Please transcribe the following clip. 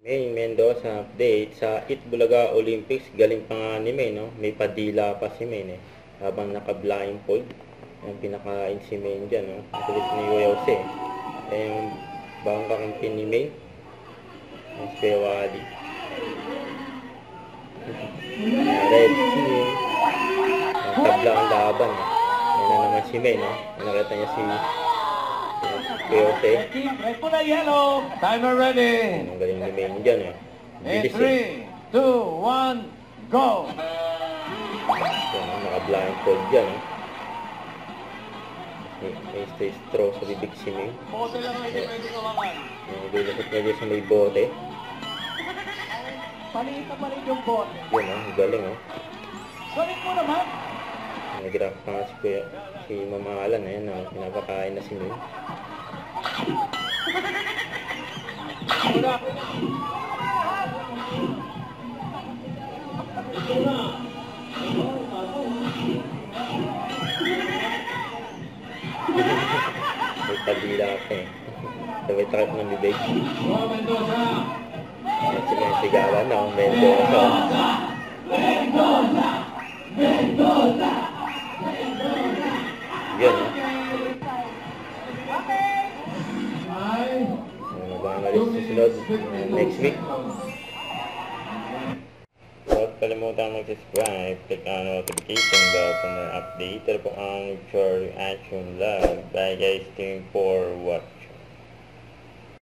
May Mendoza update sa Itbulaga Olympics. Galing pa nga ni May, no? May padila pa si May, eh. Habang naka-blindfold. Yung pinakain si May dyan, no? Ang kulit ni Yose. Eh, yung bagong kakampi ni May. Yung Spewali. Red team. Ang tabla ang laban, eh. Yan na naman si May, no? Nakita niya si Yose. Red po na yellow. Timer ready. Ang galing ni May dyan, eh. In Bilis, eh. 3, 2, 1, go! Yan, naka-blindfold dyan, eh. May stay straw sa bibig si May. Bote lang hindi pwede kawakan. Nilulukot niya dyan sa may bote. Paliit na paliit yung bote. Yun, ang galing, oh. Galit mo naman. Nag-graph pa nga si Kuya, si Mama Alan, ayan, oh. Pinapakain na si May. Wala. May padila pa, eh. Sabay takip ng bibig. Go Mendoza. At sige, sigawan na, oh. Mendoza. Yun, oh. Ano ba ang alis susunod? Next week. Huwag kalimutan mag-subscribe, click ang notification bell para update po ang future action log. Bye guys, team for what?